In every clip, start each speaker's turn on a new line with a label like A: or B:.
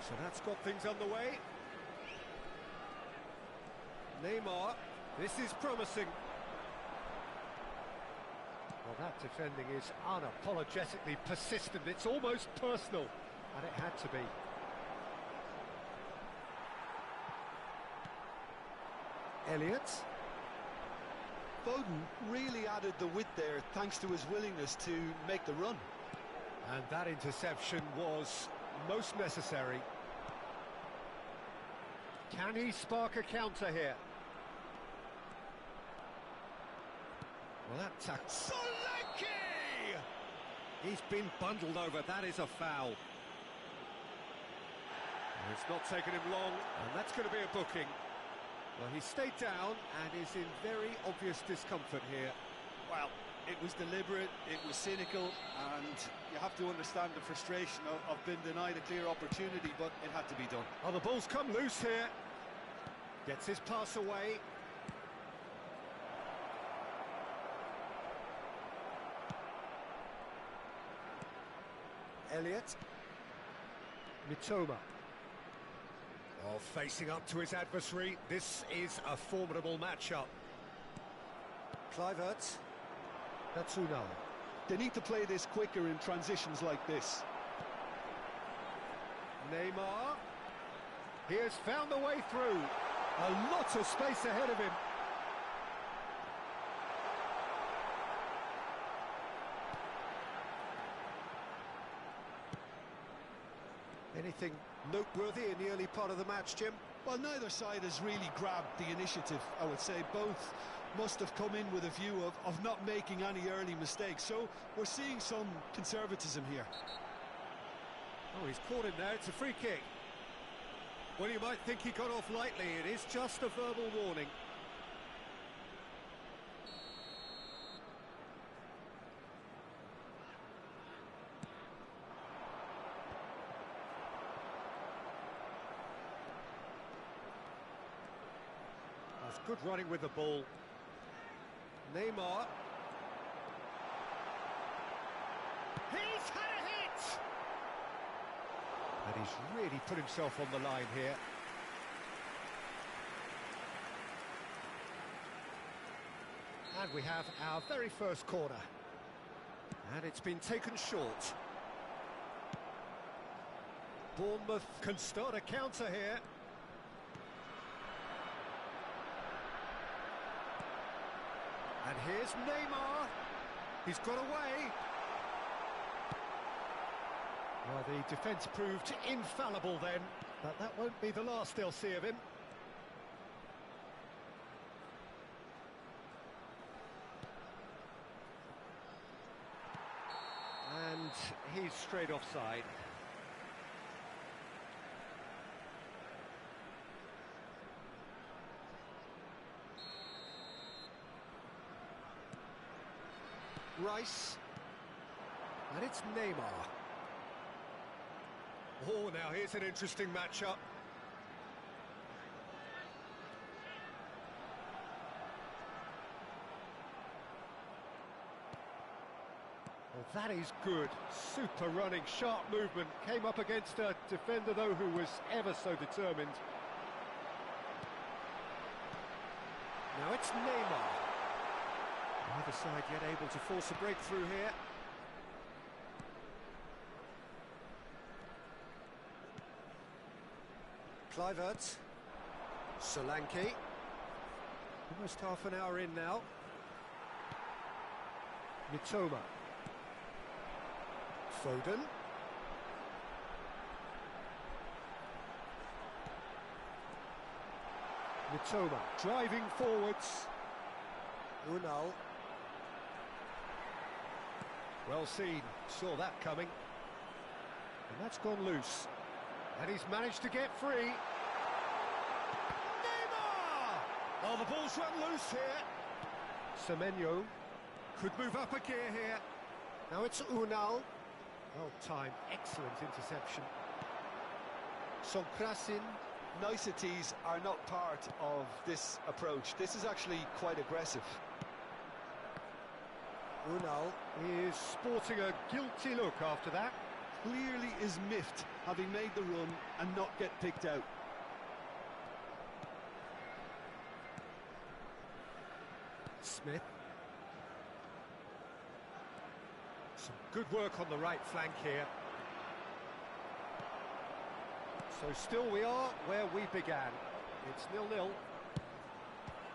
A: So that's got things underway. Neymar, this is promising. Well, that defending is unapologetically persistent. It's almost personal, and it had to be. Elliott.
B: Foden really added the width there thanks to his willingness to make the run.
A: And that interception was most necessary. Can he spark a counter here? Well, that tackle...
B: Solanke!
A: He's been bundled over, that is a foul. It's not taken him long, and that's going to be a booking. Well, he stayed down and is in very obvious discomfort here.
B: Well, it was deliberate, it was cynical, and you have to understand the frustration of being denied a clear opportunity, but it had to be done.
A: Oh, the ball's come loose here. Gets his pass away. Elliott. Mitoma. Oh, facing up to his adversary. This is a formidable matchup. Kluivert. That's Unal.
B: They need to play this quicker in transitions like this.
A: Neymar. He has found the way through. A lot of space ahead of him. Anything noteworthy in the early part of the match, Jim?
B: Well, neither side has really grabbed the initiative, I would say. Both must have come in with a view of not making any early mistakes. So we're seeing some conservatism here.
A: Oh, he's caught him there. It's a free kick. Well, you might think he got off lightly. It is just a verbal warning. That's good running with the ball. Neymar. He's had a hit! And he's really put himself on the line here. And we have our very first corner. And it's been taken short. Bournemouth can start a counter here. And here's Neymar. He's got away. Well, the defence proved infallible then, but that won't be the last they'll see of him. And he's straight offside. Rice, and it's Neymar. Oh, now here's an interesting matchup. Well, that is good. Super running, sharp movement. Came up against a defender, though, who was ever so determined. Now it's Neymar. Neither side yet able to force a breakthrough here. Kluivert. Solanke. Almost half an hour in now. Mitoma. Foden. Mitoma driving forwards. Unal. Well seen, saw that coming. And that's gone loose. And he's managed to get free. Neymar! Oh, the ball's run loose here. Semenyo could move up a gear here. Now it's Unal. Well timed, excellent interception. Sonkrasin.
B: Niceties are not part of this approach. This is actually quite aggressive.
A: Unal is sporting a guilty look after that.
B: clearly is miffed having made the run and not get picked out.
A: Smith. Some good work on the right flank here. So still we are where we began. It's 0-0.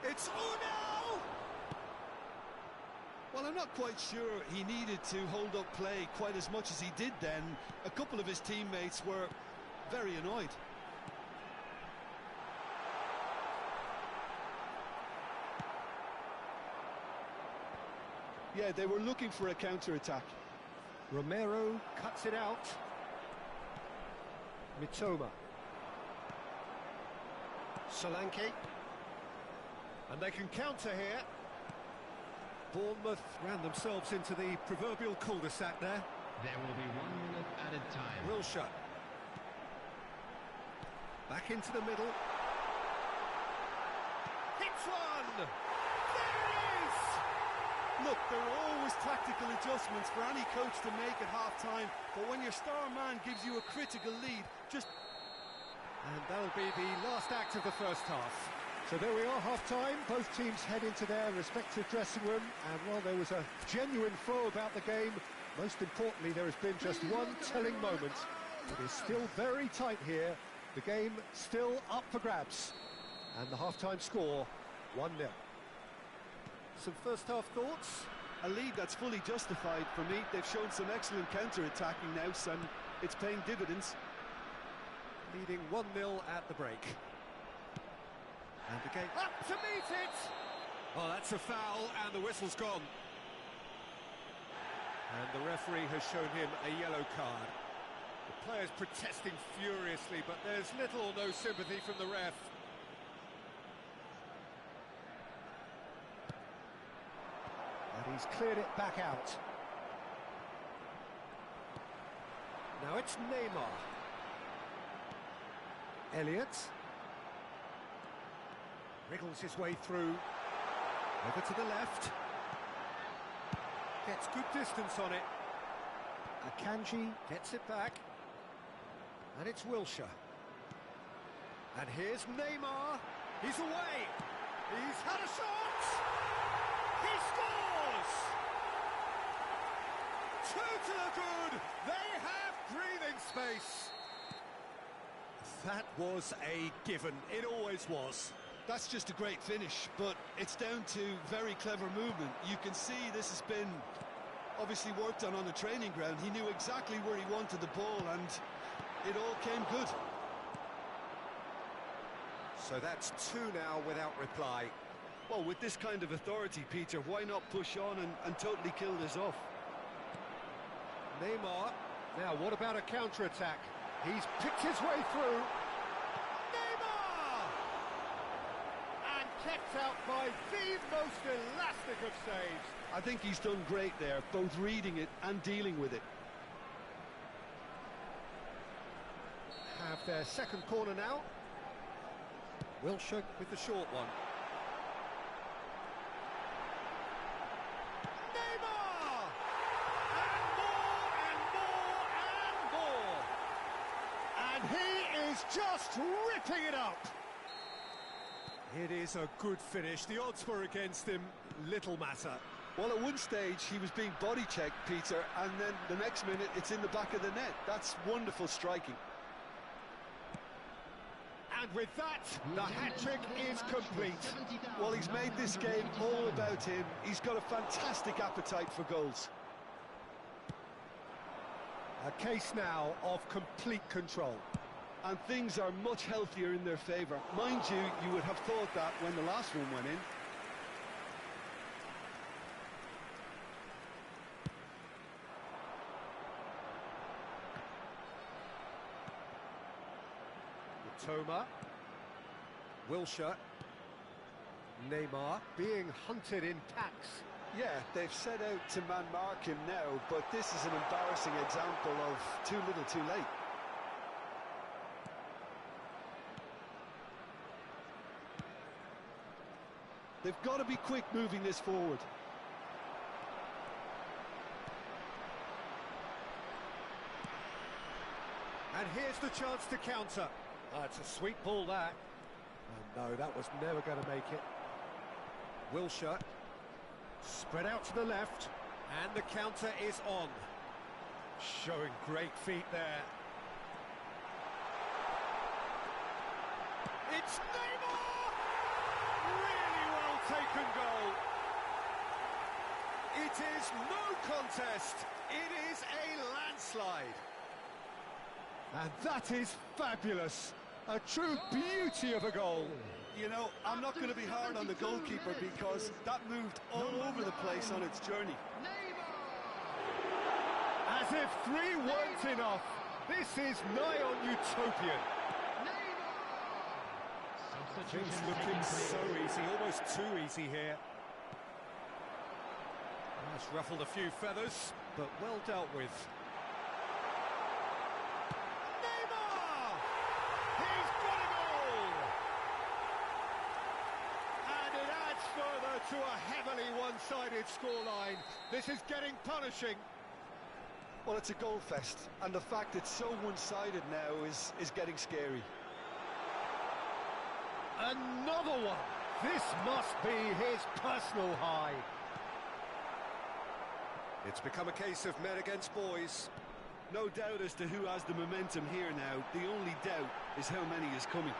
A: It's Unal!
B: Well, I'm not quite sure he needed to hold up play quite as much as he did then. A couple of his teammates were very annoyed. Yeah, they were looking for a counter-attack.
A: Romero cuts it out. Mitoma. Solanke. And they can counter here. Bournemouth ran themselves into the proverbial cul-de-sac there.
C: There will be 1 minute added time.
A: Wilshere. Back into the middle. Hits one! There it is!
B: Look, there are always tactical adjustments for any coach to make at half-time, but when your star man gives you a critical lead, just...
A: And that'll be the last act of the first half. So there we are, half-time. Both teams head into their respective dressing room, and while there was a genuine flow about the game, most importantly, there has been just one telling moment. It is still very tight here. The game still up for grabs. And the half-time score, 1-0. Some first-half thoughts?
B: A lead that's fully justified for me. They've shown some excellent counter-attacking now, and it's paying dividends.
A: Leading 1-0 at the break. And the game up to meet it! Oh, that's a foul, and the whistle's gone. And the referee has shown him a yellow card. The player's protesting furiously, but there's little or no sympathy from the ref. And he's cleared it back out. Now it's Neymar. Elliott. Wriggles his way through. Over to the left. Gets good distance on it. Akanji gets it back. And it's Wilshere. And here's Neymar. He's away. He's had a shot. He scores! 2 to the good. They have breathing space. That was a given. It always was.
B: That's just a great finish, but it's down to very clever movement. You can see this has been obviously worked on the training ground. He knew exactly where he wanted the ball, and it all came good.
A: So that's 2 now without reply.
B: Well, with this kind of authority, Peter, why not push on and totally kill this off?
A: Neymar. Now, what about a counter-attack? He's picked his way through. Neymar! And kept out by the most elastic of saves.
B: I think he's done great there, both reading it and dealing with it.
A: Have their second corner now. Wilshere with the short one. Neymar! And more! And he is just ripping it up. It is a good finish. The odds were against him. Little matter.
B: Well, at one stage he was being body checked, Peter, and then the next minute it's in the back of the net. That's wonderful striking.
A: And with that, the hat-trick is complete.
B: Well, he's made this game all about him. He's got a fantastic appetite for goals.
A: A case now of complete control.
B: And things are much healthier in their favour. Mind you, you would have thought that when the last one went in.
A: Mitoma. Wilshere. Neymar being hunted in packs.
B: Yeah, they've set out to man-mark him now, but this is an embarrassing example of too little too late. They've got to be quick moving this forward.
A: And here's the chance to counter. It's a sweet ball, that. And no, that was never going to make it. Wilshere. Spread out to the left. And the counter is on. Showing great feet there. It's Neymar! Really well taken goal. It is no contest. It is a landslide. And that is fabulous. A true beauty of a goal.
B: You know, I'm not going to be hard on the goalkeeper because that moved all over the place on its journey.
A: As if three weren't enough. This is nigh on utopian. Things looking so easy, almost too easy here. That's ruffled a few feathers, but well dealt with. Neymar! He's got a goal! And it adds further to a heavily one-sided scoreline. This is getting punishing.
B: Well, it's a goal fest, and the fact it's so one-sided now is getting scary.
A: Another one! This must be his personal high. It's become a case of men against boys.
B: No doubt as to who has the momentum here now. The only doubt is how many is coming.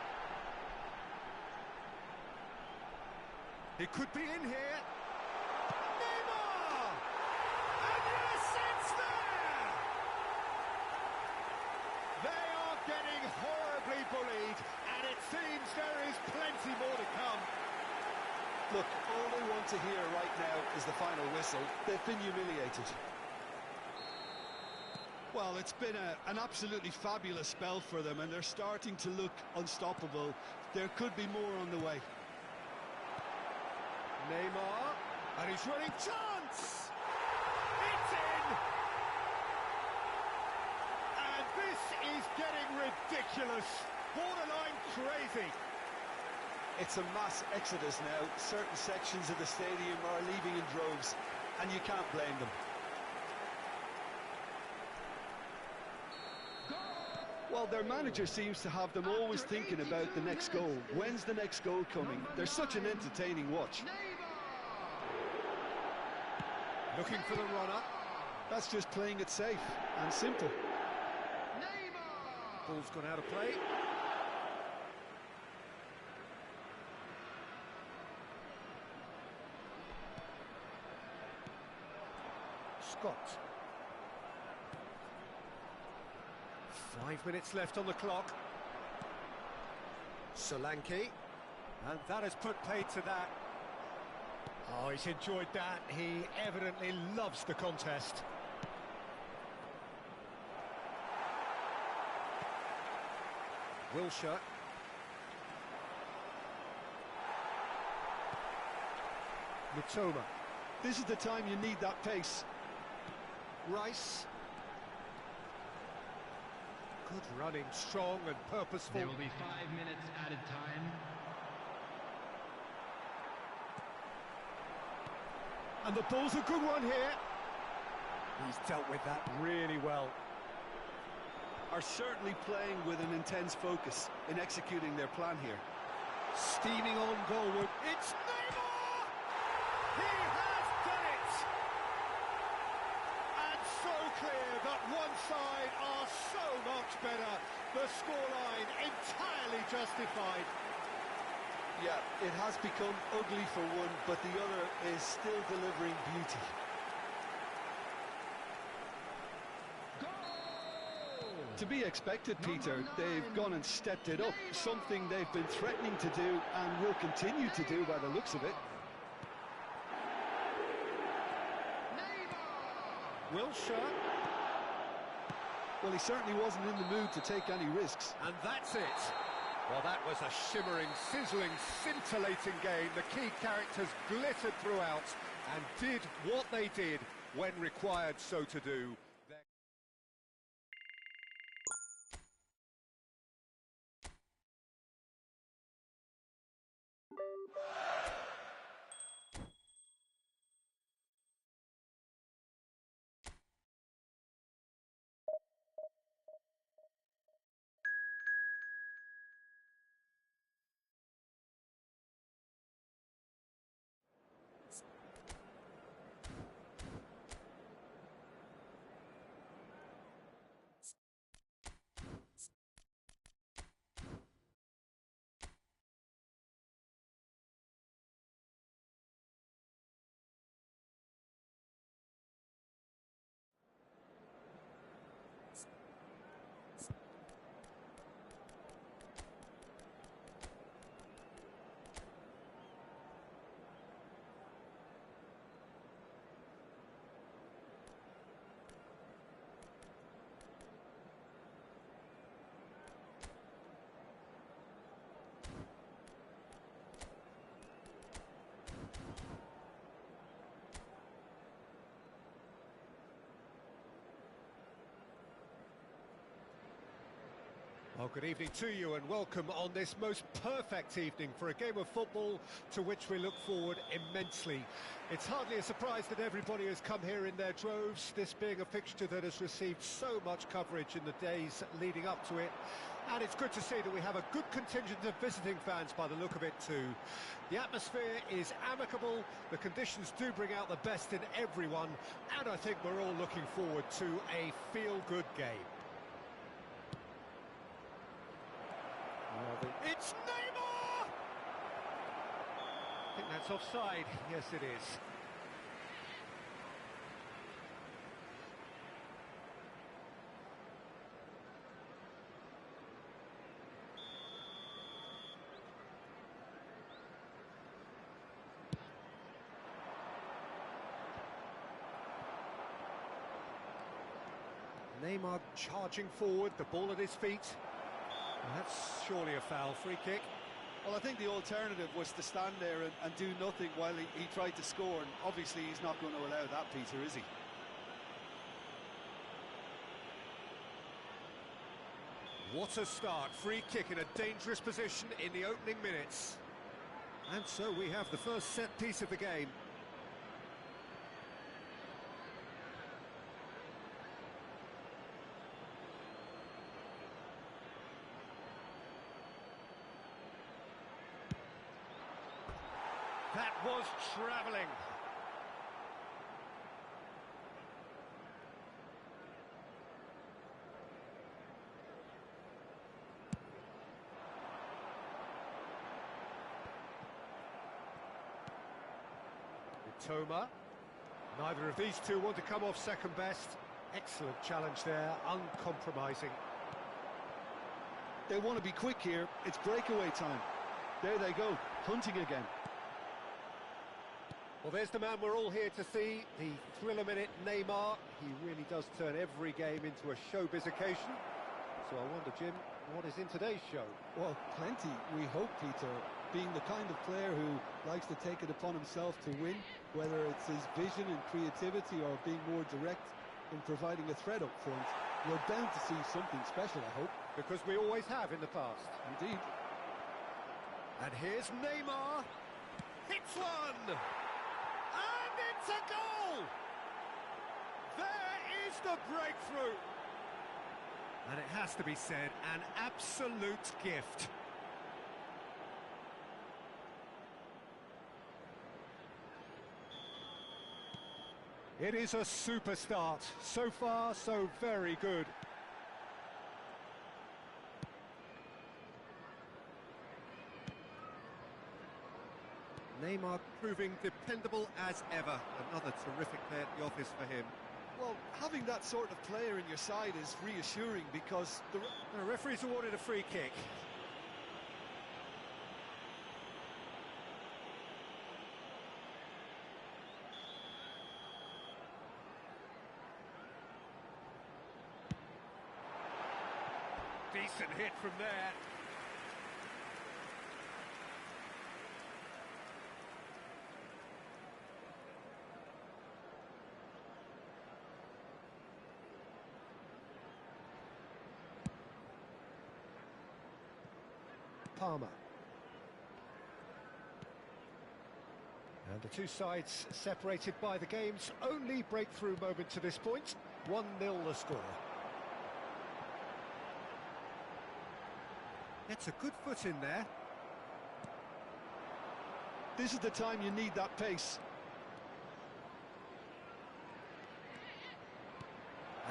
A: It could be in here. Neymar! And yes, it's there! They are getting horribly bullied, and it seems there is plenty more to come.
B: Look, all they want to hear right now is the final whistle. They've been humiliated. Well, it's been an absolutely fabulous spell for them, and they're starting to look unstoppable. There could be more on the way.
A: Neymar, and he's running chance! It's in! And this is getting ridiculous, borderline crazy.
B: It's a mass exodus now. Certain sections of the stadium are leaving in droves, and you can't blame them. Well, their manager seems to have them always thinking about the next goal. When's the next goal coming? They're such an entertaining watch.
A: Looking for the runner.
B: That's just playing it safe and simple.
A: Ball's gone out of play. Scott. 5 minutes left on the clock. Solanke. And that has put paid to that. Oh, he's enjoyed that. He evidently loves the contest. Wilshere. Mitoma.
B: This is the time you need that pace.
A: Rice. Good running, strong and purposeful.
C: There will be 5 minutes added time.
A: And the ball's a good one here. He's dealt with that really well.
B: Are certainly playing with an intense focus in executing their plan here.
A: Steaming on goalward. It's Neymar! He has done it! And so clear that one side are so much better. The scoreline entirely justified.
B: Yeah, it has become ugly for one, but the other is still delivering beauty. To be expected, Peter. They've gone and stepped it up, something they've been threatening to do and will continue to do by the looks of it.
A: Wilshere.
B: Well, he certainly wasn't in the mood to take any risks.
A: And that's it. Well, that was a shimmering, sizzling, scintillating game. The key characters glittered throughout and did what they did when required so to do. Well, good evening to you and welcome on this most perfect evening for a game of football to which we look forward immensely. It's hardly a surprise that everybody has come here in their droves, this being a fixture that has received so much coverage in the days leading up to it. And it's good to see that we have a good contingent of visiting fans by the look of it too. The atmosphere is amicable, the conditions do bring out the best in everyone, and I think we're all looking forward to a feel-good game. It's Neymar! I think that's offside. Yes, it is. Neymar charging forward, the ball at his feet. That's surely a foul. Free kick.
B: Well, I think the alternative was to stand there and do nothing while he tried to score, and obviously he's not going to allow that, Peter, is he?
A: What a start. Free kick in a dangerous position in the opening minutes. And so we have the first set piece of the game. That was travelling. Toma. Neither of these two want to come off second best. Excellent challenge there, uncompromising.
B: They want to be quick here. It's breakaway time. There they go, hunting again.
A: Well, there's the man we're all here to see, the thriller minute Neymar. He really does turn every game into a showbiz occasion. So I wonder, Jim, what is in today's show?
B: Well, plenty, we hope, Peter. Being the kind of player who likes to take it upon himself to win, whether it's his vision and creativity or being more direct in providing a threat up front, we're bound to see something special, I hope.
A: Because we always have in the past.
B: Indeed.
A: And here's Neymar. Hits one! And it's a goal! There is the breakthrough! And it has to be said, an absolute gift. It is a super start. So far, so very good. Neymar proving dependable as ever. Another terrific day at the office for him.
B: Well, having that sort of player in your side is reassuring because the
A: referee's awarded a free kick. Decent hit from there. Palmer. And the two sides separated by the game's only breakthrough moment to this point. 1-0 the score. Gets a good foot in there.
B: This is the time you need that pace.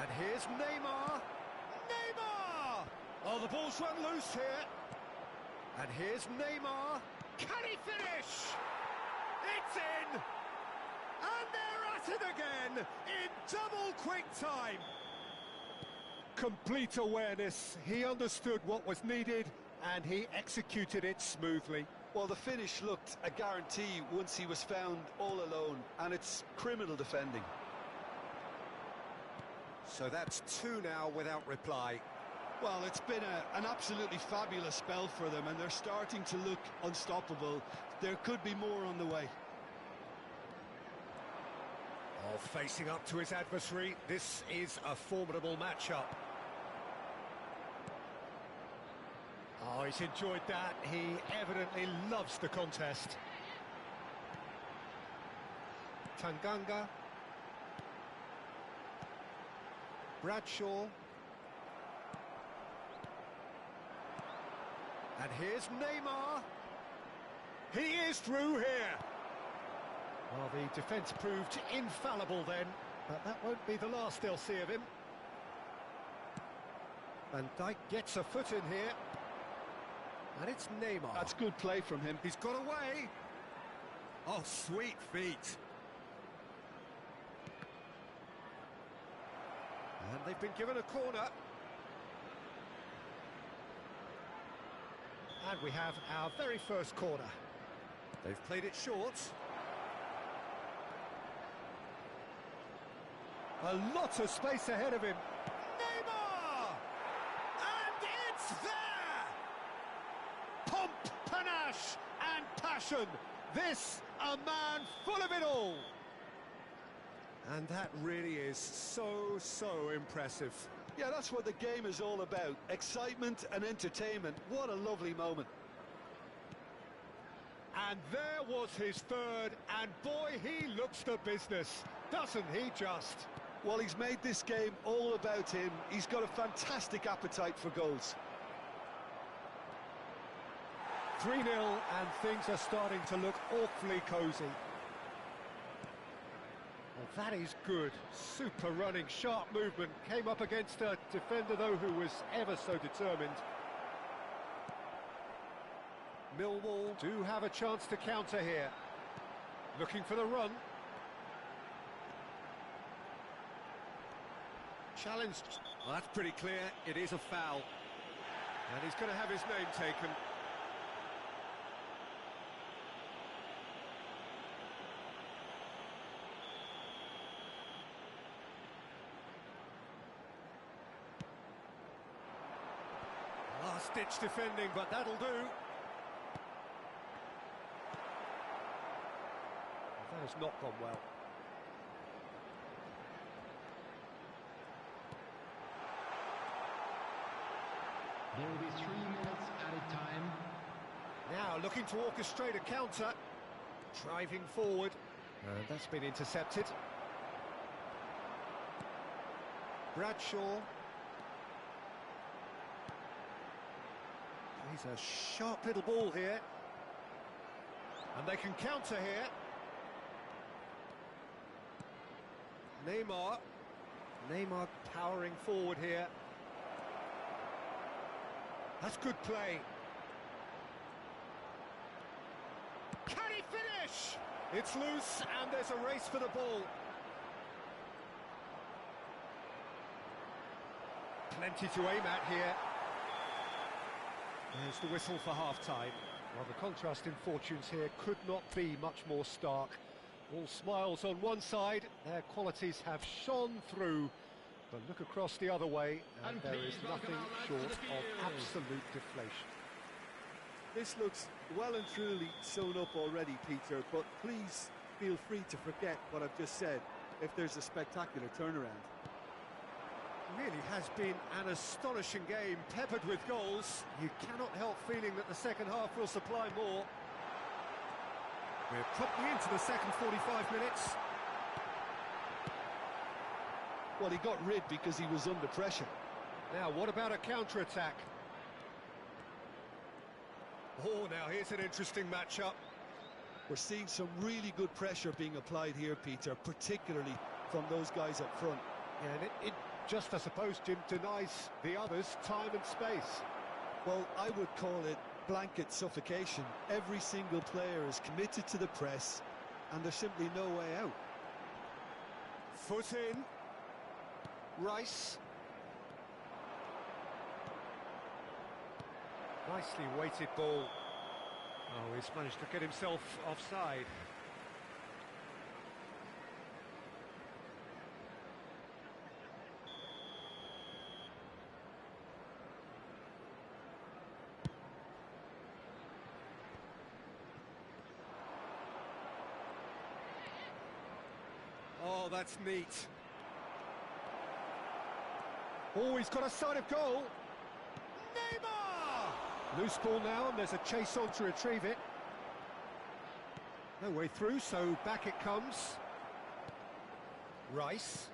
A: And here's Neymar. Neymar! Oh, the ball's run loose here. And here's Neymar. Can he finish? It's in! And they're at it again in double quick time. Complete awareness. He understood what was needed and he executed it smoothly.
B: Well, the finish looked a guarantee once he was found all alone, and it's criminal defending.
A: So that's 2 now without reply.
B: Well, it's been an absolutely fabulous spell for them, and they're starting to look unstoppable. There could be more on the way.
A: Oh, facing up to his adversary, this is a formidable matchup. he's enjoyed that. He evidently loves the contest. Tanganga. Bradshaw. And here's Neymar. He is through here. Well, the defence proved infallible then, but that won't be the last they'll see of him. Van Dijk gets a foot in here. And it's Neymar.
B: That's good play from him.
A: He's got away. Oh, sweet feet. And they've been given a corner. And we have our very first corner. They've played it short. A lot of space ahead of him. Neymar! And it's there! Pomp, panache and passion. This, a man full of it all. And that really is so impressive.
B: Yeah, that's what the game is all about. Excitement and entertainment. What a lovely moment.
A: And there was his third, and boy, he looks the business, doesn't he just?
B: Well, he's made this game all about him. He's got a fantastic appetite for goals.
A: 3-0, and things are starting to look awfully cosy. Well, that is good. Super running, sharp movement. Came up against a defender, though, who was ever so determined. Millwall do have a chance to counter here. Looking for the run. Challenged. Well, that's pretty clear. It is a foul. And he's going to have his name taken. Last-ditch defending, but that'll do. That has not gone well.
C: There will be 3 minutes added time.
A: Now looking to orchestrate a counter. Driving forward. And that's been intercepted. Bradshaw. He's a sharp little ball here. And they can counter here. Neymar powering forward here. That's good play. Can he finish? It's loose and there's a race for the ball. Plenty to aim at here. There's the whistle for half-time. Well, the contrast in fortunes here could not be much more stark. All smiles on one side, their qualities have shone through. But look across the other way, and there is nothing short of absolute deflation.
B: This looks well and truly sewn up already, Peter, but please feel free to forget what I've just said if there's a spectacular turnaround.
A: Really has been an astonishing game, peppered with goals. You cannot help feeling that the second half will supply more. We're promptly into the second 45 minutes.
B: Well, he got rid because he was under pressure.
A: Now, what about a counter-attack? Oh, now here's an interesting matchup.
B: We're seeing some really good pressure being applied here, Peter, particularly from those guys up front.
A: Yeah, and it just, I suppose, Jim, denies the others time and space.
B: Well, I would call it blanket suffocation. Every single player is committed to the press, and there's simply no way out.
A: Foot in. Rice. Nicely weighted ball. Oh, he's managed to get himself offside. Oh, that's neat. Oh, he's got a sight of goal. Neymar! Loose ball now, and there's a chase on to retrieve it. No way through, so back it comes. Rice.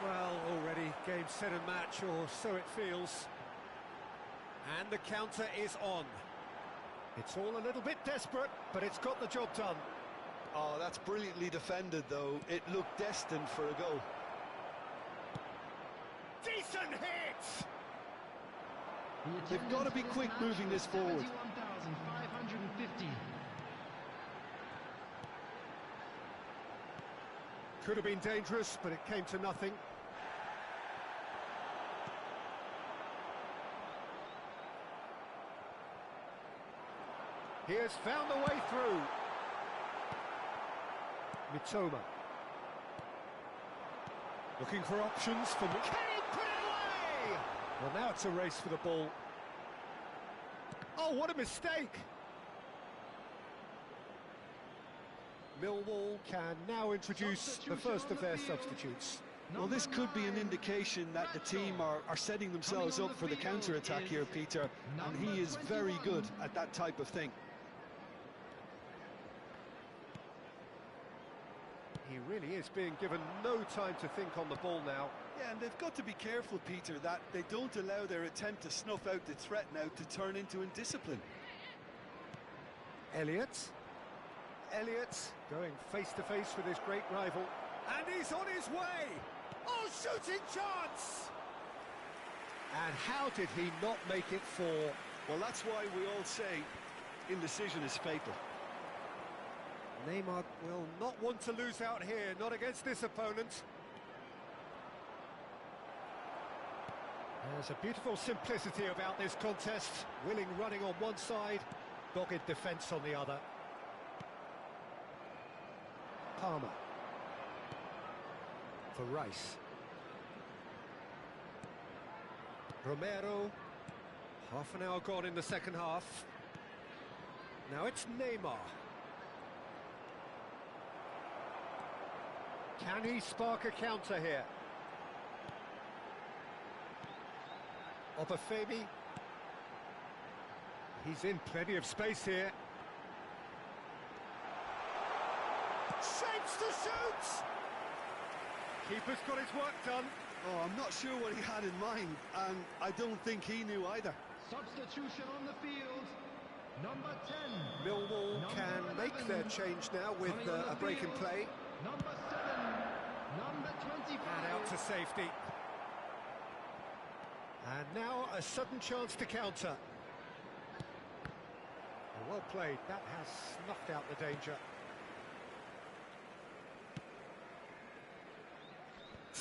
A: Well, already game, set and match, or so it feels. And the counter is on. It's all a little bit desperate, but it's got the job done.
B: Oh, that's brilliantly defended, though. It looked destined for a goal.
A: Decent hit!
B: They've got to be quick moving this forward.
C: 71,550.
A: Could have been dangerous, but it came to nothing. He has found a way through. Mitoma. Looking for options for... Can he put it away? Well, now it's a race for the ball. Oh, what a mistake! Millwall can now introduce the first of their substitutes.
B: Well, this could be an indication that the team are setting themselves up for the counter-attack here, Peter, and he is very good at that type of thing.
A: He really is being given no time to think on the ball now.
B: Yeah, and they've got to be careful, Peter, that they don't allow their attempt to snuff out the threat now to turn into indiscipline.
A: Elliott going face-to-face with his great rival. And he's on his way! Oh, shooting chance! And how did he not make it four?
B: Well, that's why we all say indecision is fatal.
A: Neymar will not want to lose out here, not against this opponent. There's a beautiful simplicity about this contest. Willing running on one side, dogged defence on the other. Palmer. For Rice. Romero. Half an hour gone in the second half. Now it's Neymar. Can he spark a counter here? Obafemi. He's in plenty of space here. Shapes to shoot! Keeper's got his work done.
B: Oh, I'm not sure what he had in mind, and I don't think he knew either.
C: Substitution on the field. Number 10.
A: Millwall can make their change now with a break in play.
C: Number 7. Number 25.
A: And out to safety. And now a sudden chance to counter. Well played. That has snuffed out the danger.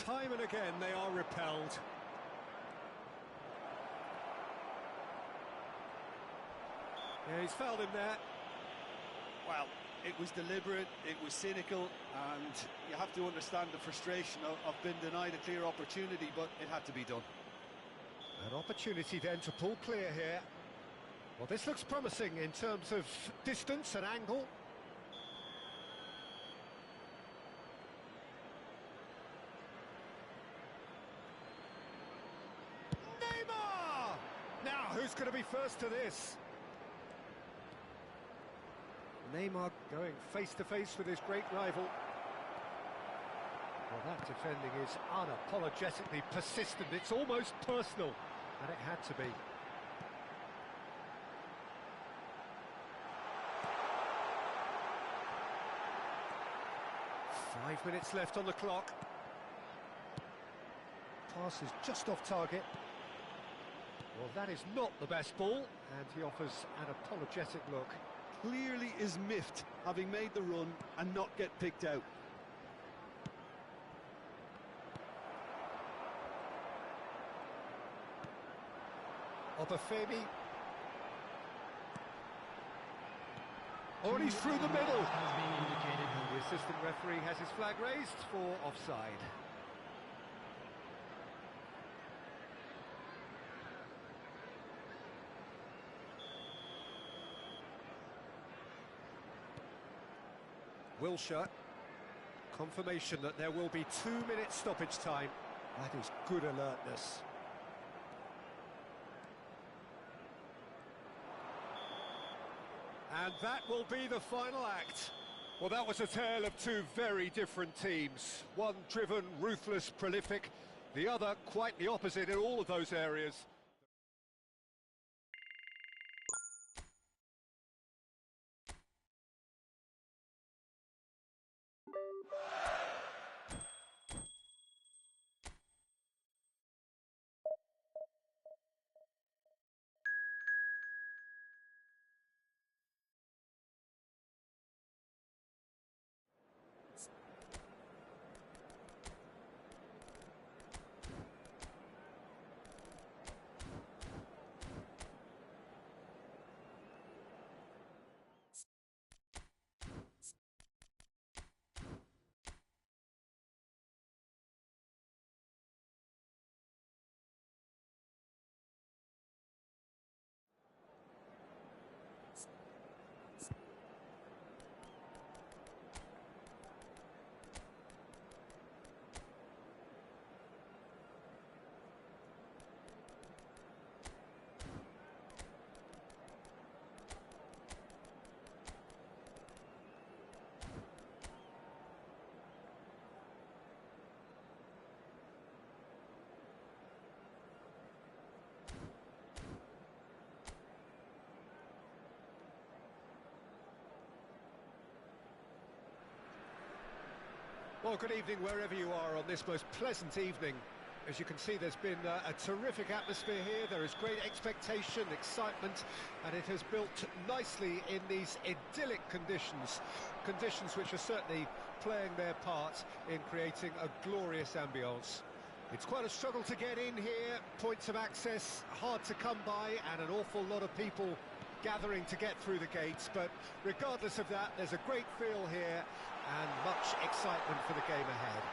A: Time and again they are repelled. Yeah, he's fouled him there.
B: Well, it was deliberate, it was cynical, and you have to understand the frustration of being denied a clear opportunity, but it had to be done.
A: An opportunity then to pull clear here. Well, this looks promising in terms of distance and angle. Neymar! Now, who's going to be first to this? Neymar going face-to-face with his great rival. Well, that defending is unapologetically persistent. It's almost personal, and it had to be. Five minutes left on the clock. Pass is just off target. Well, that is not the best ball, and he offers an apologetic look.
B: Clearly is miffed, having made the run and not get picked out.
A: Obafemi. Oh, and he's through the middle.
C: Has been indicated.
A: The assistant referee has his flag raised for offside. Wilshere. Confirmation that there will be 2 minutes stoppage time. That is good alertness. And that will be the final act. Well, that was a tale of two very different teams. One driven, ruthless, prolific. The other quite the opposite in all of those areas. Well, good evening wherever you are on this most pleasant evening. As you can see, there's been a terrific atmosphere here. There is great expectation, excitement, and it has built nicely in these idyllic conditions. Conditions which are certainly playing their part in creating a glorious ambience. It's quite a struggle to get in here, points of access hard to come by, and an awful lot of people gathering to get through the gates, but regardless of that, there's a great feel here and much excitement for the game ahead.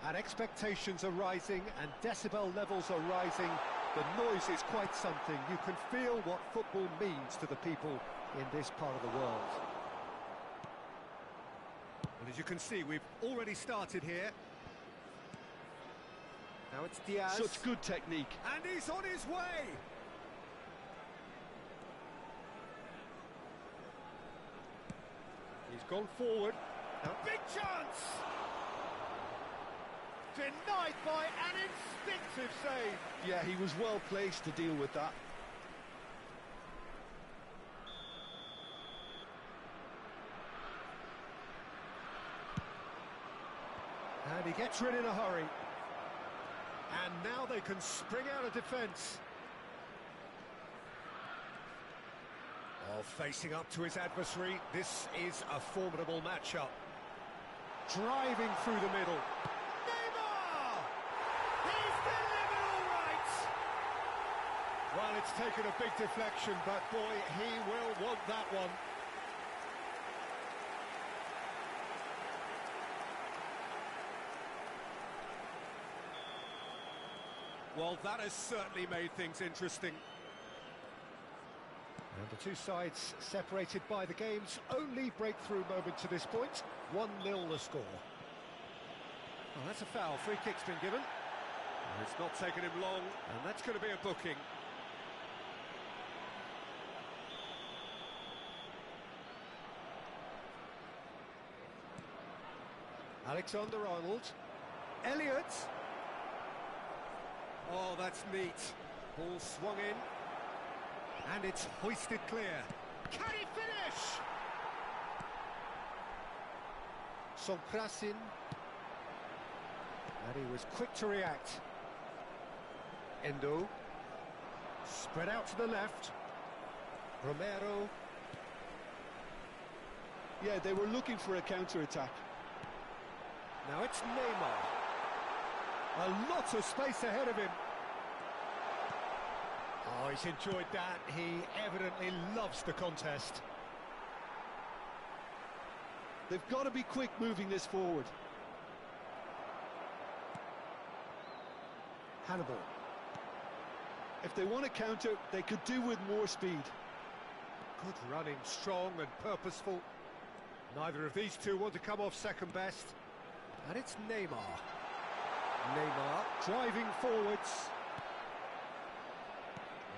A: And expectations are rising and decibel levels are rising. The noise is quite something. You can feel what football means to the people in this part of the world. Well, as you can see, we've already started here. Now it's Diaz.
B: Such good technique.
A: And he's on his way! He's gone forward. Now, big chance! Denied by an instinctive save.
B: Yeah, he was well placed to deal with that.
A: And he gets rid in a hurry. And now they can spring out of defence. Oh, facing up to his adversary, this is a formidable matchup. Driving through the middle. Neymar! He's delivered all right! Well, it's taken a big deflection, but boy, he will want that one. Well, that has certainly made things interesting. And the two sides separated by the game's only breakthrough moment to this point. 1-0 the score. Well, that's a foul. Free kick's been given. And it's not taken him long, and that's going to be a booking. Alexander-Arnold. Elliott. Oh, that's neat. Ball swung in. And it's hoisted clear. Can he finish? Sonkrasin. And he was quick to react. Endo. Spread out to the left. Romero.
B: Yeah, they were looking for a counter-attack.
A: Now it's Neymar. A lot of space ahead of him. Oh, he's enjoyed that. He evidently loves the contest.
B: They've got to be quick moving this forward.
A: Hannibal.
B: If they want to counter, they could do with more speed.
A: Good running, strong and purposeful. Neither of these two want to come off second best. And it's Neymar. Neymar driving forwards.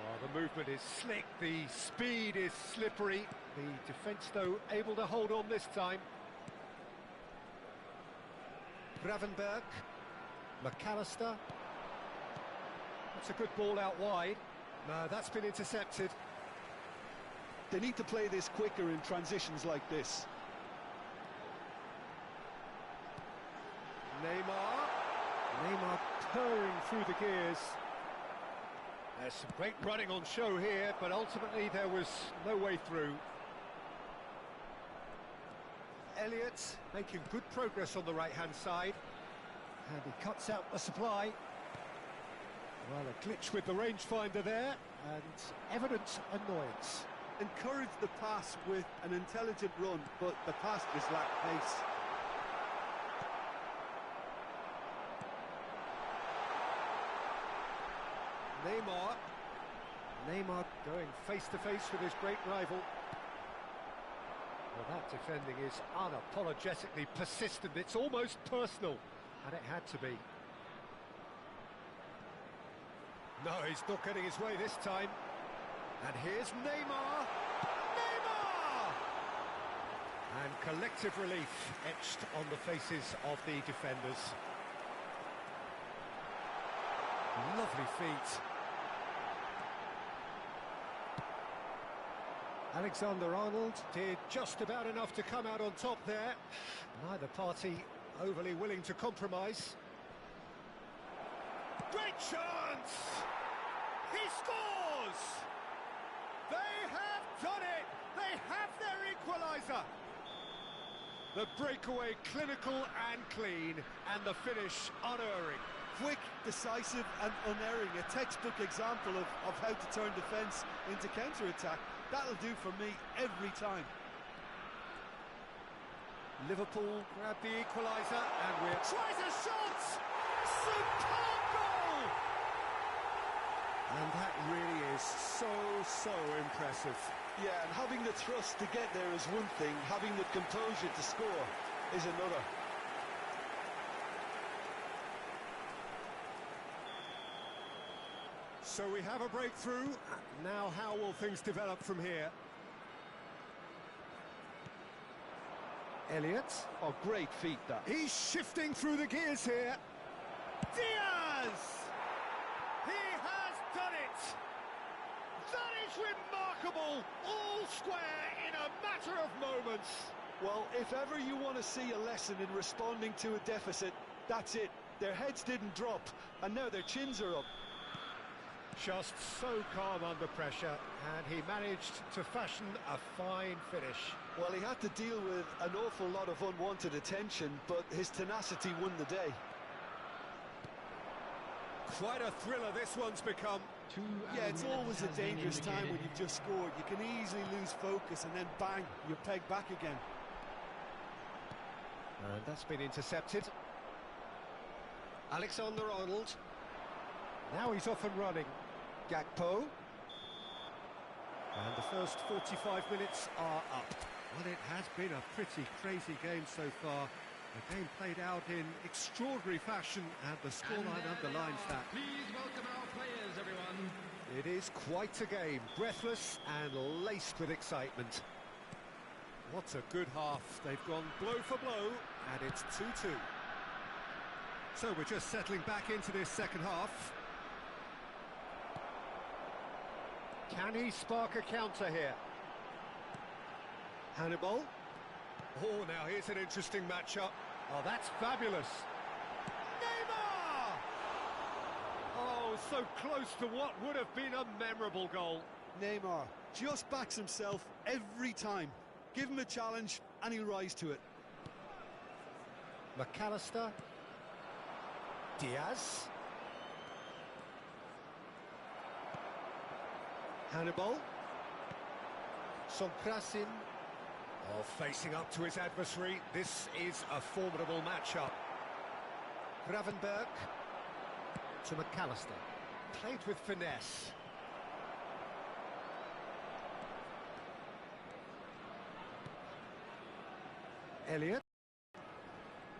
A: Oh, Well, the movement is slick, the speed is slippery. The defence, though, able to hold on this time. Gravenberg, McAllister. That's a good ball out wide. No, that's been intercepted.
B: They need to play this quicker in transitions like this.
A: Neymar purring through the gears. There's some great running on show here, but ultimately there was no way through. Elliott making good progress on the right-hand side. And he cuts out the supply. Well, a glitch with the rangefinder there, and evident annoyance.
B: Encourage the pass with an intelligent run, but the pass just lacked pace.
A: Neymar going face-to-face with his great rival. Well, that defending is unapologetically persistent. It's almost personal, and it had to be. No, he's not getting his way this time. And here's Neymar! And collective relief etched on the faces of the defenders. Lovely feet. Alexander-Arnold did just about enough to come out on top there. Neither party overly willing to compromise. Great chance! He scores! They have done it! They have their equaliser! The breakaway clinical and clean, and the finish unerring.
B: Quick, decisive and unerring, a textbook example of how to turn defence into counter-attack. That'll do for me every time.
A: Liverpool grab the equaliser, and we're... Tries a shot! Superb goal! And that really is so impressive.
B: Yeah, and having the thrust to get there is one thing, having the composure to score is another.
A: So we have a breakthrough. Now how will things develop from here? Elliott.
B: Oh, great feat, that.
A: He's shifting through the gears here. Diaz! He has done it! That is remarkable! All square in a matter of moments.
B: Well, if ever you want to see a lesson in responding to a deficit, that's it. Their heads didn't drop, and now their chins are up.
A: Just so calm under pressure, and he managed to fashion a fine finish.
B: Well, he had to deal with an awful lot of unwanted attention, but his tenacity won the day.
A: Quite a thriller this one's become.
B: Yeah, it's always a dangerous time when you've just scored. You can easily lose focus, and then bang, you're pegged back again.
A: And that's been intercepted. Alexander-Arnold. Now he's off and running. Gakpo. And the first 45 minutes are up. Well, it has been a pretty crazy game so far. The game played out in extraordinary fashion, and the scoreline underlines that.
C: Please welcome our players, everyone.
A: It is quite a game, breathless and laced with excitement. What a good half. They've gone blow for blow, and it's 2-2. So we're just settling back into this second half. Can he spark a counter here? Hannibal. Oh, now here's an interesting matchup. Oh, that's fabulous. Neymar! Oh, so close to what would have been a memorable goal.
B: Neymar just backs himself every time. Give him a challenge and he'll rise to it.
A: McAllister. Diaz. Hannibal. Sonkrasin. Oh, facing up to his adversary. This is a formidable matchup. Gravenberg to McAllister. Played with finesse. Elliott.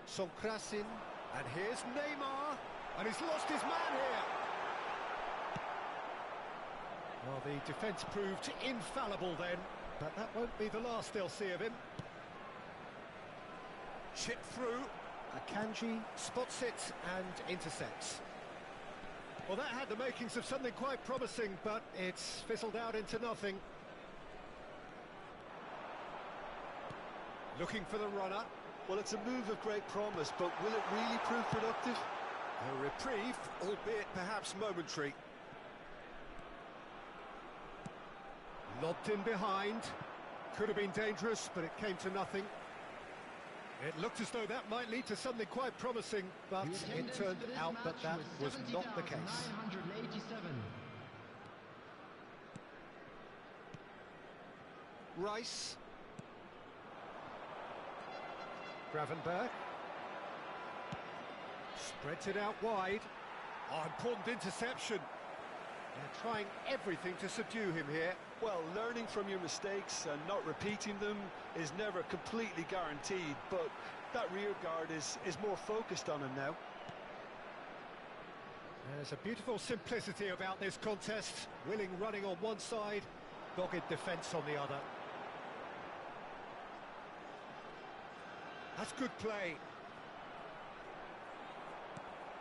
A: Sonkrasin. And here's Neymar. And he's lost his man here. Well, the defence proved infallible then, but that won't be the last they'll see of him. Chip through, Akanji spots it and intercepts. Well, that had the makings of something quite promising, but it's fizzled out into nothing. Looking for the runner.
B: Well, it's a move of great promise, but will it really prove productive?
A: A reprieve, albeit perhaps momentary. Lobbed in behind. Could have been dangerous, but it came to nothing. It looked as though that might lead to something quite promising, but it turned out that that was not the case.
C: 987.
A: Rice. Gravenberg. Spreads it out wide. Oh, important interception. They're trying everything to subdue him here.
B: Well, learning from your mistakes and not repeating them is never completely guaranteed, but that rear guard is more focused on him now.
A: There's a beautiful simplicity about this contest. Willing running on one side, dogged defence on the other. That's good play.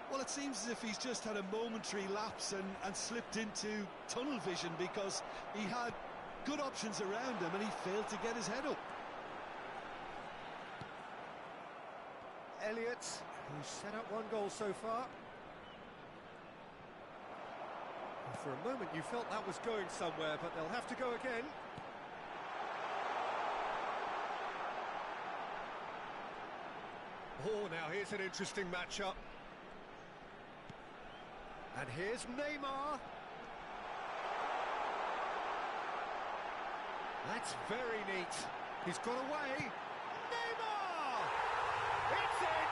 B: Well, it seems as if he's just had a momentary lapse and slipped into tunnel vision, because he had good options around him and he failed to get his head up.
A: Elliott, who's set up one goal so far. And for a moment you felt that was going somewhere, but they'll have to go again. Oh, now here's an interesting matchup. And here's Neymar. That's very neat. He's got away. Neymar! It's in!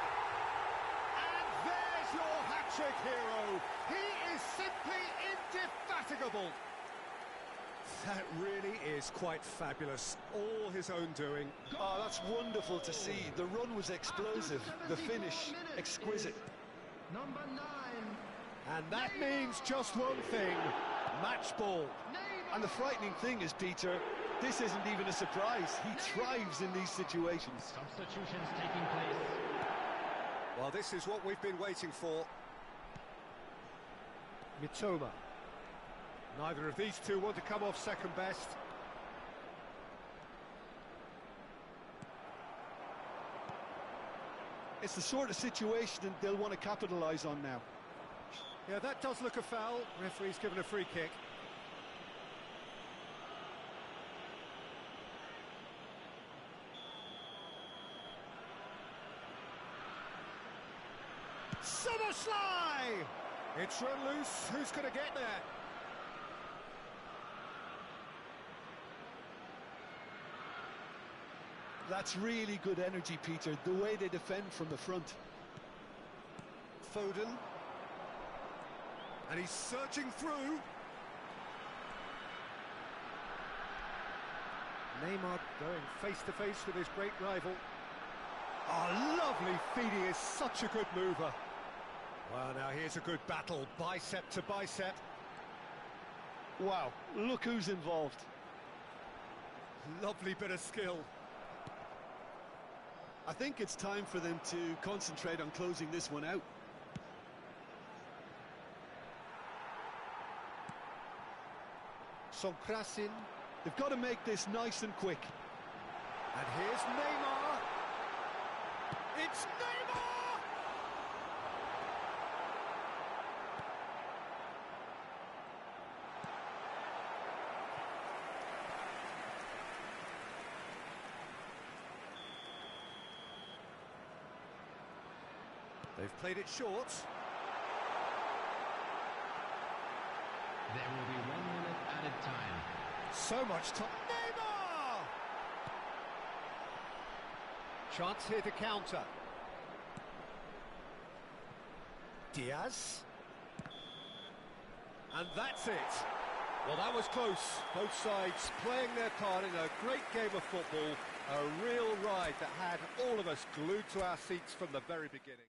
A: And there's your hat-trick hero. He is simply indefatigable. That really is quite fabulous. All his own doing.
B: Oh, that's wonderful to see. The run was explosive. The finish, exquisite.
C: Number 9.
A: And that means just one thing. Match ball.
B: And the frightening thing is, Peter, this isn't even a surprise. He thrives in these situations.
C: Substitutions taking place.
A: Well, this is what we've been waiting for. Mitoma. Neither of these two want to come off second best.
B: It's the sort of situation that they'll want to capitalise on now.
A: Yeah, that does look a foul. Referee's given a free kick. Summerslide! It's run loose. Who's going to get there?
B: That's really good energy, Peter, the way they defend from the front.
A: Foden. And he's searching through. Neymar going face-to-face with his great rival. Oh, lovely feed. He is such a good mover. Well, now here's a good battle, bicep to bicep.
B: Wow, look who's involved.
A: Lovely bit of skill.
B: I think it's time for them to concentrate on closing this one out.
A: Sonkrasin.
B: They've got to make this nice and quick.
A: And here's Neymar. It's Neymar! They've played it short.
C: There will be 1 minute added time.
A: So much time. Neymar! Chance here to counter. Diaz. And that's it. Well, that was close. Both sides playing their part in a great game of football. A real ride that had all of us glued to our seats from the very beginning.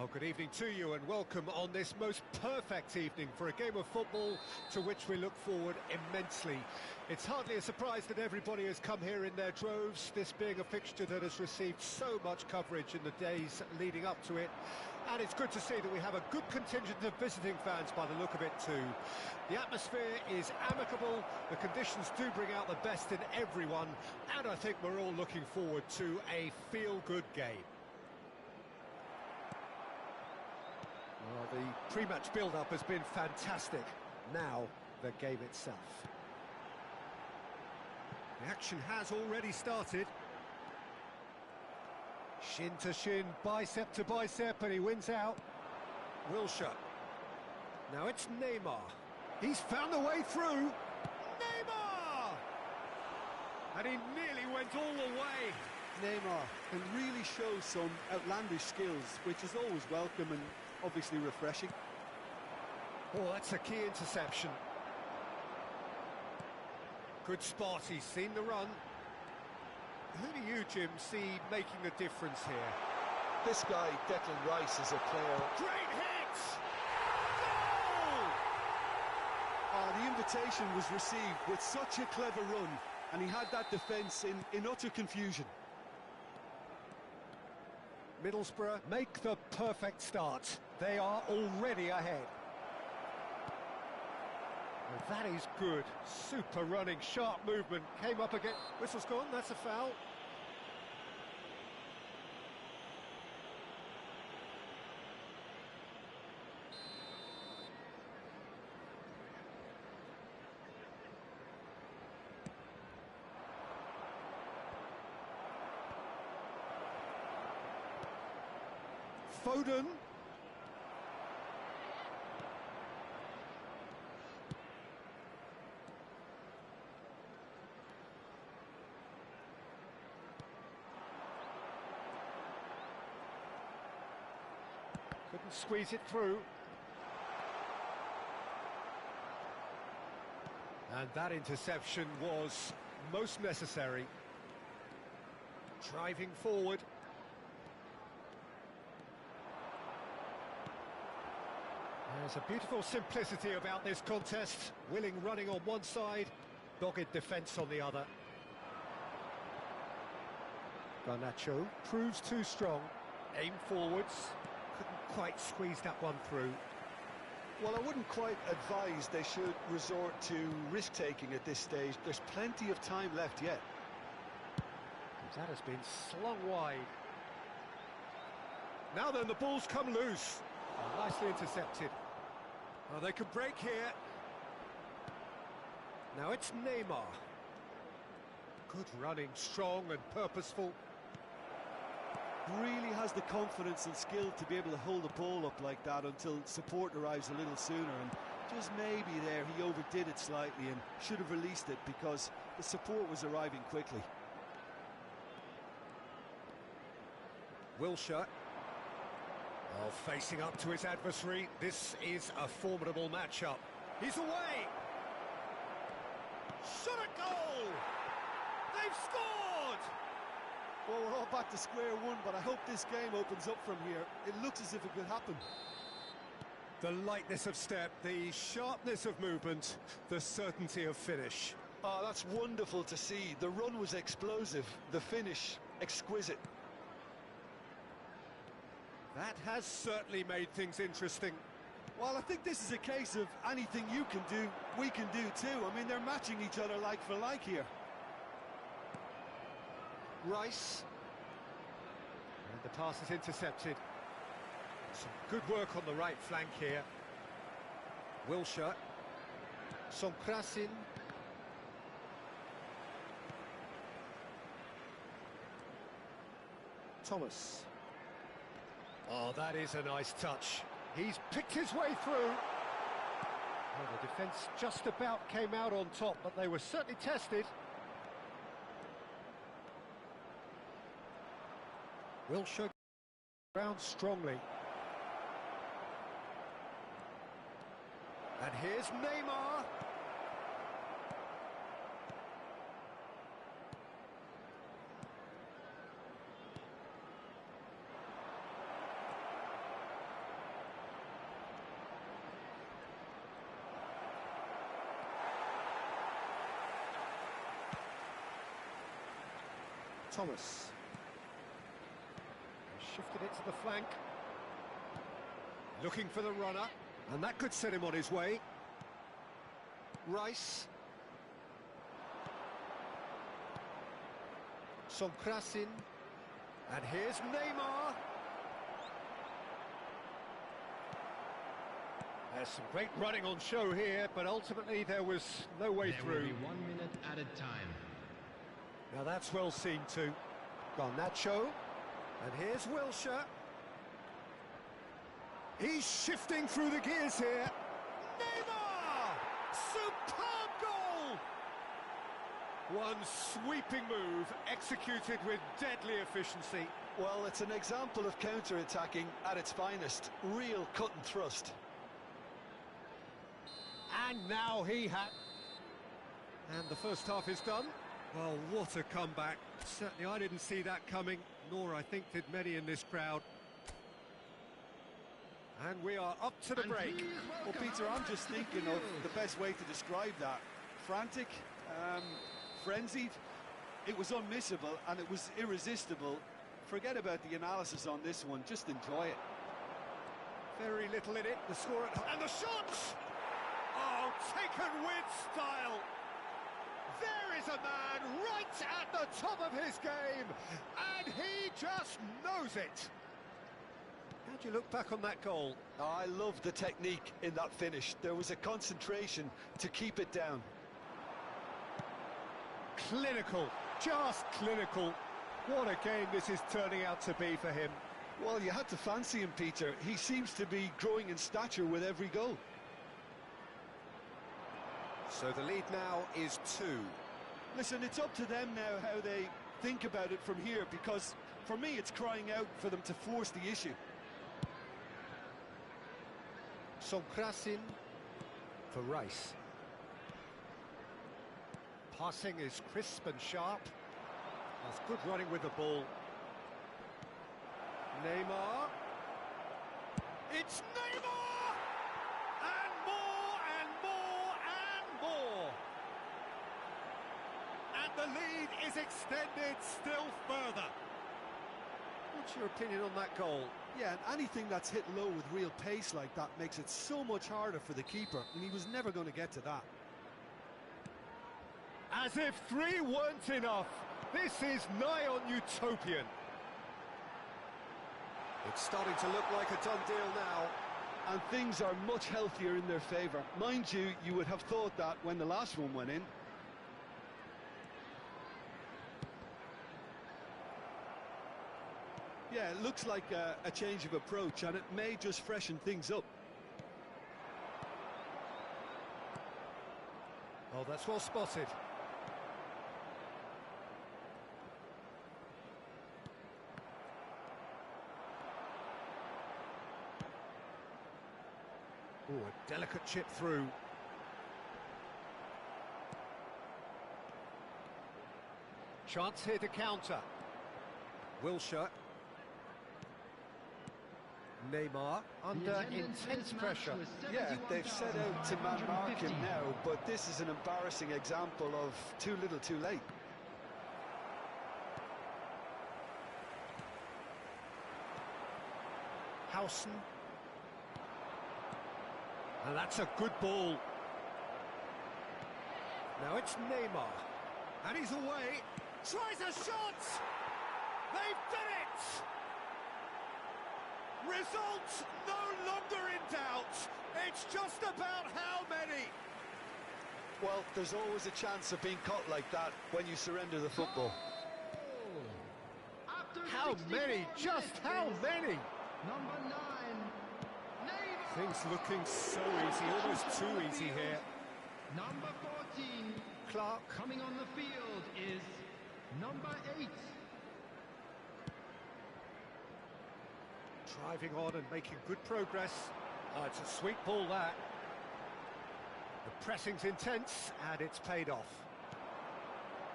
A: Oh, good evening to you and welcome on this most perfect evening for a game of football to which we look forward immensely. It's hardly a surprise that everybody has come here in their droves, this being a fixture that has received so much coverage in the days leading up to it. And it's good to see that we have a good contingent of visiting fans by the look of it too. The atmosphere is amicable, the conditions do bring out the best in everyone, and I think we're all looking forward to a feel-good game. Well, the pre-match build-up has been fantastic. Now, the game itself. The action has already started. Shin to shin, bicep to bicep, and he wins out. Wilshere. Now it's Neymar. He's found the way through. Neymar! And he nearly went all the way.
B: Neymar can really show some outlandish skills, which is always welcome and obviously refreshing.
A: Oh, that's a key interception. Good spot, he's seen the run. Who do you, Jim, see making the difference here?
B: This guy, Declan Rice, is a player.
A: Great hit! Goal!
B: The invitation was received with such a clever run, and he had that defence in utter confusion.
A: Middlesbrough make the perfect start. They are already ahead. Well, that is good. Super running, sharp movement. Came up again. Whistle's gone, that's a foul. Foden. Couldn't squeeze it through. And that interception was most necessary. Driving forward. There's a beautiful simplicity about this contest. Willing running on one side, dogged defence on the other. Garnacho proves too strong. Aim forwards. Couldn't quite squeeze that one through.
B: Well, I wouldn't quite advise they should resort to risk-taking at this stage. There's plenty of time left yet.
A: That has been slung wide. Now then, the ball's come loose. Oh, nicely intercepted. Oh, they could break here. Now it's Neymar. Good running, strong and purposeful.
B: Really has the confidence and skill to be able to hold the ball up like that until support arrives a little sooner, and just maybe there he overdid it slightly and should have released it because the support was arriving quickly.
A: Wilshere. Oh, facing up to his adversary, this is a formidable matchup. He's away! Shot a goal! They've scored!
B: Well, we're all back to square one, but I hope this game opens up from here. It looks as if it could happen.
A: The lightness of step, the sharpness of movement, the certainty of finish.
B: Oh, that's wonderful to see. The run was explosive, the finish exquisite.
A: That has certainly made things interesting.
B: Well, I think this is a case of anything you can do, we can do too. I mean, they're matching each other like for like here.
A: Rice. And the pass is intercepted. Some good work on the right flank here. Wilshere. Sonkrasin. Thomas. Oh, that is a nice touch. He's picked his way through. Well, the defence just about came out on top, but they were certainly tested. Wilshere round strongly. And here's Neymar. Thomas. Shifted it to the flank. Looking for the runner, and that could set him on his way. Rice. Sonkrasin. And here's Neymar. There's some great running on show here, but ultimately there was no way
C: There
A: through.
C: will be 1 minute added time.
A: Now that's well seen too. Garnacho. And here's Wilshere. He's shifting through the gears here. Neymar! Superb goal! One sweeping move, executed with deadly efficiency.
B: Well, it's an example of counter-attacking at its finest. Real cut and thrust.
A: And now he had... And the first half is done. Well, what a comeback. Certainly I didn't see that coming, nor I think did many in this crowd. And we are up to the break.
B: Well, Peter, I'm just thinking of the best way to describe that. Frantic, frenzied. It was unmissable and it was irresistible. Forget about the analysis on this one, just enjoy it.
A: Very little in it, the score and the shots! Oh, taken with style! There is a man right at the top of his game, and he just knows it. How do you look back on that goal?
B: I love the technique in that finish. There was a concentration to keep it down.
A: Clinical, just clinical. What a game this is turning out to be for him.
B: Well, you had to fancy him, Peter. He seems to be growing in stature with every goal.
A: So the lead now is 2.
B: Listen, it's up to them now how they think about it from here, because for me it's crying out for them to force the issue.
A: Sonkrasin for Rice. Passing is crisp and sharp. That's good running with the ball. Neymar. It's Neymar! And more and more and more. And the lead is extended still further. What's your opinion on that goal?
B: Yeah, and anything that's hit low with real pace like that makes it so much harder for the keeper, and he was never going to get to that.
A: As if 3 weren't enough, this is nigh on utopian. It's starting to look like a done deal now.
B: And things are much healthier in their favour. Mind you, you would have thought that when the last one went in. Yeah, it looks like a change of approach, and it may just freshen things up.
A: Oh, that's well spotted. Oh, a delicate chip through. Chance here to counter. Wilshere. Neymar under intense pressure.
B: Yeah, they've set out to man-mark him now, but this is an embarrassing example of too little too late.
A: Howson. And that's a good ball. Now it's Neymar. And he's away. Tries a shot! They've done it! Results no longer in doubt. It's just about how many.
B: Well, there's always a chance of being caught like that when you surrender the football.
A: How many? Just how many?
C: Number 9, Neymar.
A: Things looking so easy, almost too easy here.
C: Number 14,
A: Clark.
C: coming on the field is number 8.
A: Driving on and making good progress. Oh, it's a sweet ball, that. The pressing's intense, and it's paid off.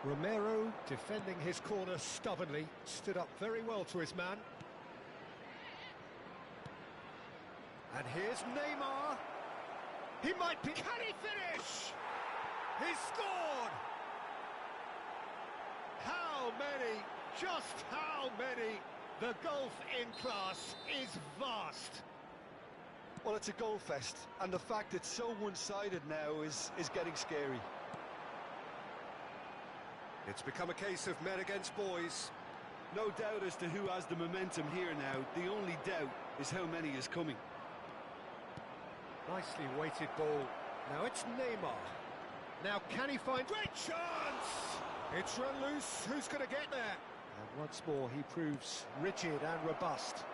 A: Romero, defending his corner stubbornly, stood up very well to his man. And here's Neymar. He might be... Can he finish? He's scored! How many? Just how many? The gulf in class is vast.
B: Well, it's a goal fest, and the fact it's so one-sided now is getting scary.
A: It's become a case of men against boys.
B: No doubt as to who has the momentum here now. The only doubt is how many is coming.
A: Nicely weighted ball. Now it's Neymar. Now can he find... Great chance! It's run loose. Who's going to get there? And once more he proves rigid and robust.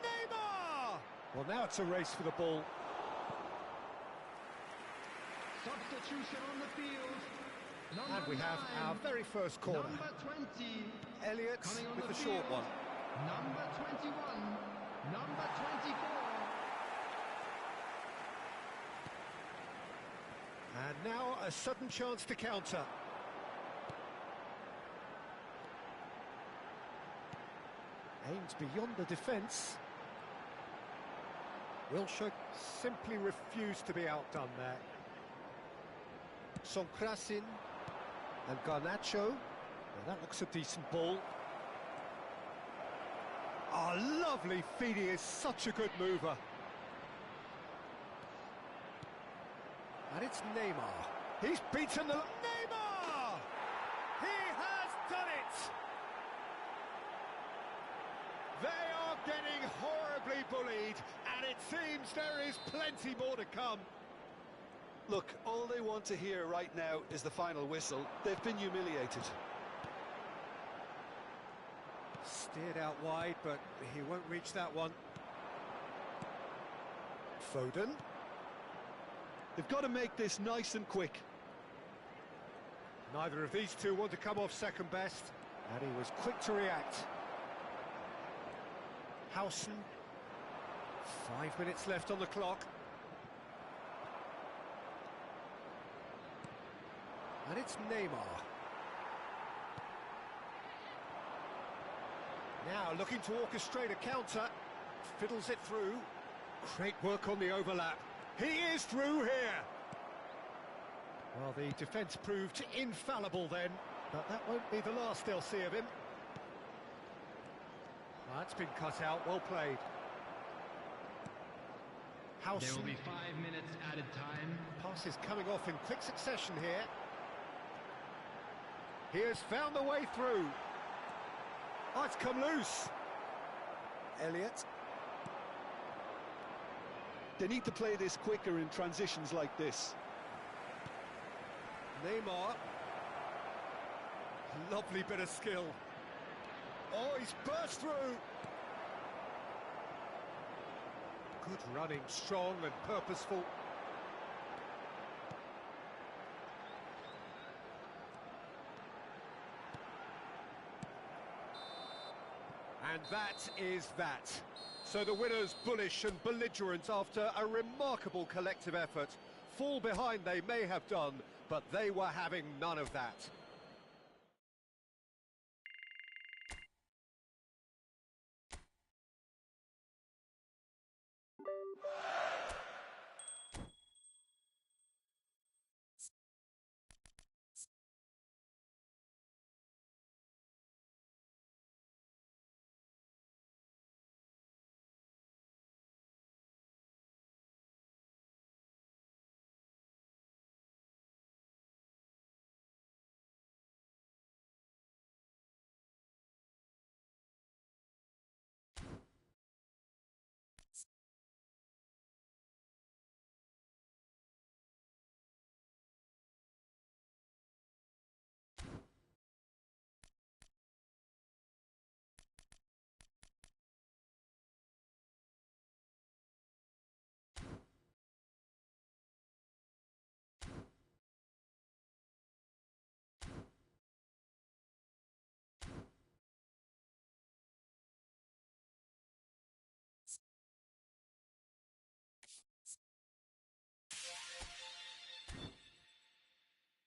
A: Neymar! Well, now it's a race for the ball.
C: Substitution on the field.
A: And we have our very first corner.
C: Number 20.
A: Elliott
C: Coming on
A: with the
C: field.
A: short one.
C: Number 21. Number 24.
A: And now a sudden chance to counter. Aims beyond the defence. Wilshere simply refused to be outdone there. Sonkrasin and Garnacho. Well, that looks a decent ball. Oh, lovely feed. He is such a good mover. And it's Neymar. He's beaten the... Neymar! He has done it! They are getting horribly bullied, and it seems there is plenty more to come.
B: Look, all they want to hear right now is the final whistle. They've been humiliated.
A: Steered out wide, but he won't reach that one. Foden.
B: They've got to make this nice and quick.
A: Neither of these two want to come off second best, and he was quick to react. Howson. 5 minutes left on the clock. And it's Neymar. Now looking to orchestrate a counter. Fiddles it through. Great work on the overlap. He is through here. Well, the defence proved infallible then, but that won't be the last they'll see of him. That's been cut out, well played. Howson.
C: There will be 5 minutes added time.
A: Passes coming off in quick succession here. He has found the way through. Oh, it's come loose. Elliott.
B: They need to play this quicker in transitions like this.
A: Neymar. Lovely bit of skill. Oh, he's burst through. Good running, strong and purposeful. And that is that. So the winners bullish and belligerent after a remarkable collective effort. Fall behind they may have done, but they were having none of that.